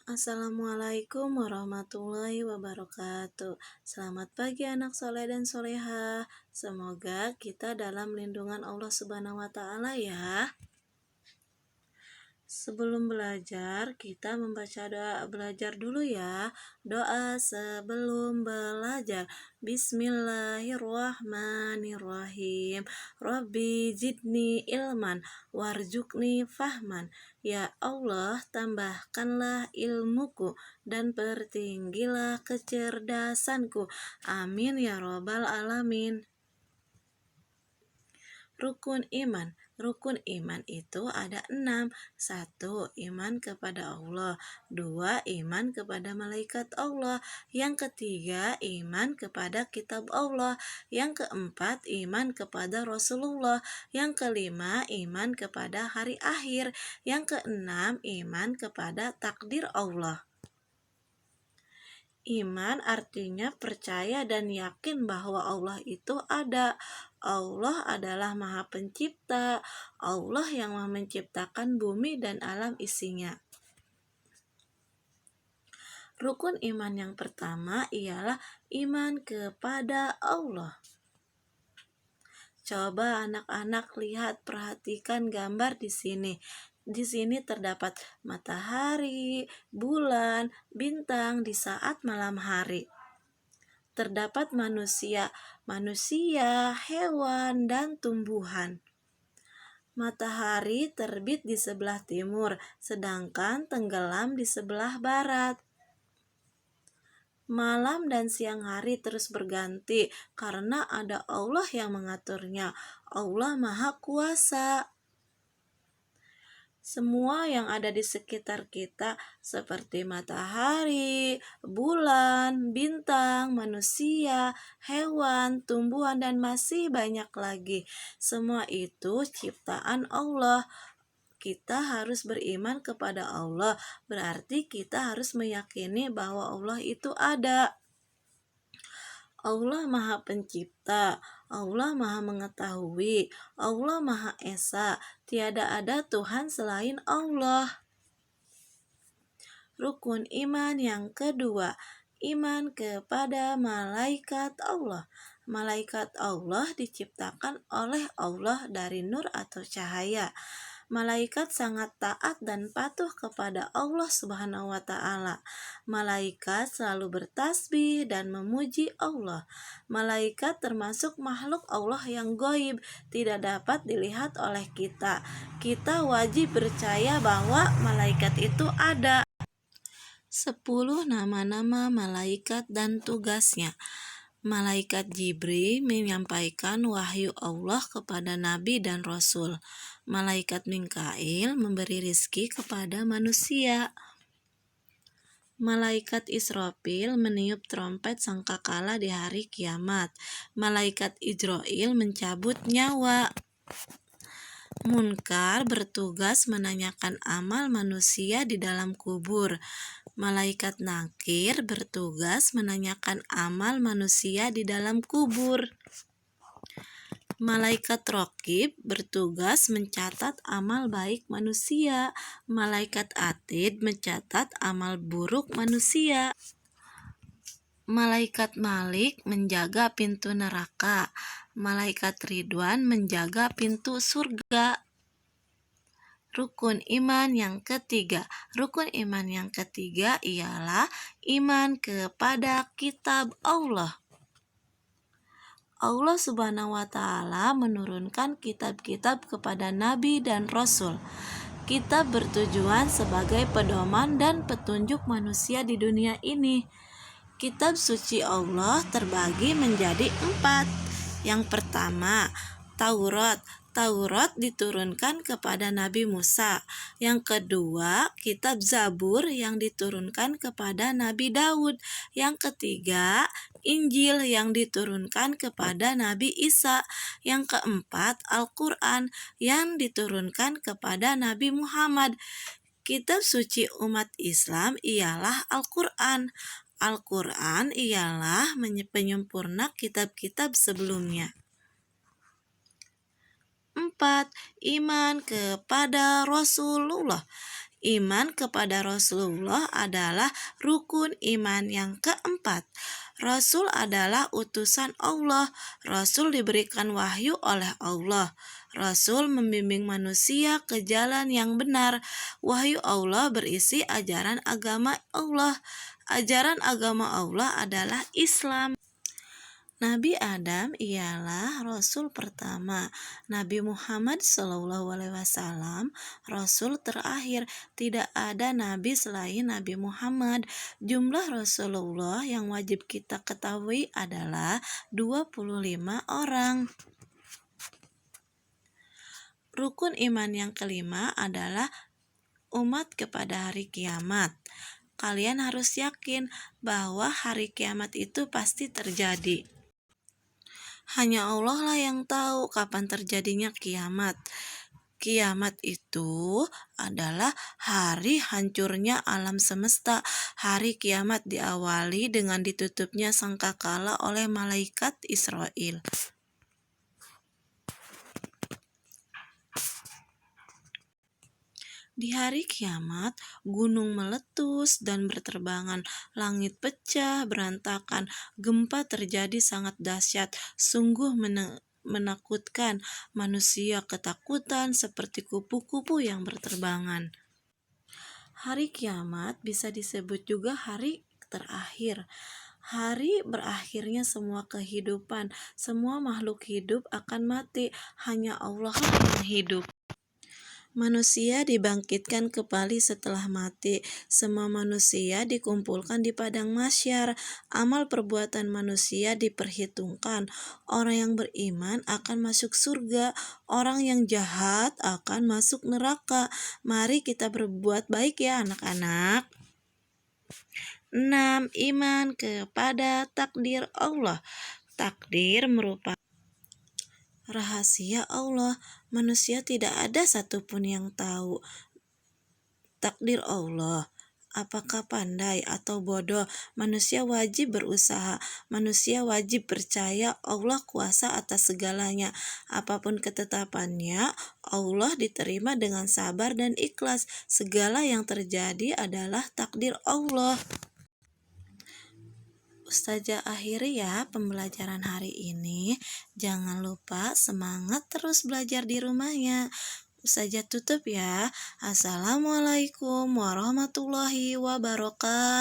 Assalamualaikum warahmatullahi wabarakatuh. Selamat pagi anak soleh dan soleha. Semoga kita dalam lindungan Allah Subhanahu wa Ta'ala ya. Sebelum belajar, kita membaca doa belajar dulu ya. Doa sebelum belajar. Bismillahirrahmanirrahim. Rabbi zidni ilman warjukni fahman. Ya Allah, tambahkanlah ilmuku dan pertinggilah kecerdasanku. Amin ya robbal alamin. Rukun iman. Rukun iman itu ada 6. 1. Iman kepada Allah. 2. Iman kepada malaikat Allah. Yang ketiga, iman kepada kitab Allah. Yang keempat, iman kepada Rasulullah. Yang kelima, iman kepada hari akhir. Yang keenam, iman kepada takdir Allah. Iman artinya percaya dan yakin bahwa Allah itu ada. Allah adalah Maha Pencipta. Allah yang menciptakan bumi dan alam isinya. Rukun iman yang pertama ialah iman kepada Allah. Coba anak-anak lihat, perhatikan gambar di sini. Di sini terdapat matahari, bulan, bintang di saat malam hari. Terdapat manusia, hewan, dan tumbuhan. Matahari terbit di sebelah timur, sedangkan tenggelam di sebelah barat. Malam dan siang hari terus berganti karena ada Allah yang mengaturnya. Allah Maha Kuasa. Semua yang ada di sekitar kita seperti matahari, bulan, bintang, manusia, hewan, tumbuhan, dan masih banyak lagi. Semua itu ciptaan Allah. Kita harus beriman kepada Allah, berarti kita harus meyakini bahwa Allah itu ada. Allah Maha Pencipta, Allah Maha Mengetahui, Allah Maha Esa, tiada ada Tuhan selain Allah. Rukun iman yang kedua, iman kepada malaikat Allah. Malaikat Allah diciptakan oleh Allah dari nur atau cahaya. Malaikat sangat taat dan patuh kepada Allah Subhanahu wa Ta'ala. Malaikat selalu bertasbih dan memuji Allah. Malaikat termasuk makhluk Allah yang gaib, tidak dapat dilihat oleh kita. Kita wajib percaya bahwa malaikat itu ada. 10 nama-nama malaikat dan tugasnya. Malaikat Jibril menyampaikan wahyu Allah kepada Nabi dan Rasul. Malaikat Mikail memberi rizki kepada manusia. Malaikat Israfil meniup trompet sangkakala di hari kiamat. Malaikat Ijrail mencabut nyawa. Munkar bertugas menanyakan amal manusia di dalam kubur. Malaikat Nakir bertugas menanyakan amal manusia di dalam kubur. Malaikat Raqib bertugas mencatat amal baik manusia. Malaikat Atid mencatat amal buruk manusia. Malaikat Malik menjaga pintu neraka. Malaikat Ridwan menjaga pintu surga. Rukun iman yang ketiga. Rukun iman yang ketiga ialah iman kepada kitab Allah. Allah Subhanahu wa Ta'ala menurunkan kitab-kitab kepada Nabi dan Rasul. Kitab bertujuan sebagai pedoman dan petunjuk manusia di dunia ini. Kitab suci Allah terbagi menjadi 4. Yang pertama, Taurat. Taurat diturunkan kepada Nabi Musa. Yang kedua, kitab Zabur yang diturunkan kepada Nabi Daud. Yang ketiga, Injil yang diturunkan kepada Nabi Isa. Yang keempat, Al-Quran yang diturunkan kepada Nabi Muhammad. Kitab suci umat Islam ialah Al-Quran. Al-Quran ialah penyempurna kitab-kitab sebelumnya. 4. Iman kepada Rasulullah. Iman kepada Rasulullah adalah rukun iman yang keempat. Rasul adalah utusan Allah. Rasul diberikan wahyu oleh Allah. Rasul membimbing manusia ke jalan yang benar. Wahyu Allah berisi ajaran agama Allah. Ajaran agama Allah adalah Islam. Nabi Adam ialah Rasul pertama. Nabi Muhammad SAW Rasul terakhir. Tidak ada Nabi selain Nabi Muhammad. Jumlah Rasulullah yang wajib kita ketahui adalah 25 orang. Rukun iman yang kelima adalah umat kepada hari kiamat. Kalian harus yakin bahwa hari kiamat itu pasti terjadi. Hanya Allah lah yang tahu kapan terjadinya kiamat. Kiamat itu adalah hari hancurnya alam semesta. Hari kiamat diawali dengan ditutupnya sangkakala oleh malaikat Israel. Di hari kiamat, gunung meletus dan berterbangan, langit pecah berantakan, gempa terjadi sangat dahsyat, sungguh menakutkan, manusia ketakutan seperti kupu-kupu yang berterbangan. Hari kiamat bisa disebut juga hari terakhir. Hari berakhirnya semua kehidupan, semua makhluk hidup akan mati, hanya Allah yang hidup. Manusia dibangkitkan kembali setelah mati. Semua manusia dikumpulkan di padang mahsyar. Amal perbuatan manusia diperhitungkan. Orang yang beriman akan masuk surga. Orang yang jahat akan masuk neraka. Mari kita berbuat baik ya anak-anak. 6. Iman kepada takdir Allah. Takdir merupakan rahasia Allah. Manusia tidak ada satupun yang tahu takdir Allah. Apakah pandai atau bodoh, manusia wajib berusaha. Manusia wajib percaya Allah kuasa atas segalanya. Apapun ketetapannya, Allah diterima dengan sabar dan ikhlas. Segala yang terjadi adalah takdir Allah. Ustazah akhiri ya pembelajaran hari ini. Jangan lupa semangat terus belajar di rumahnya. Ustazah tutup ya. Assalamualaikum warahmatullahi wabarakatuh.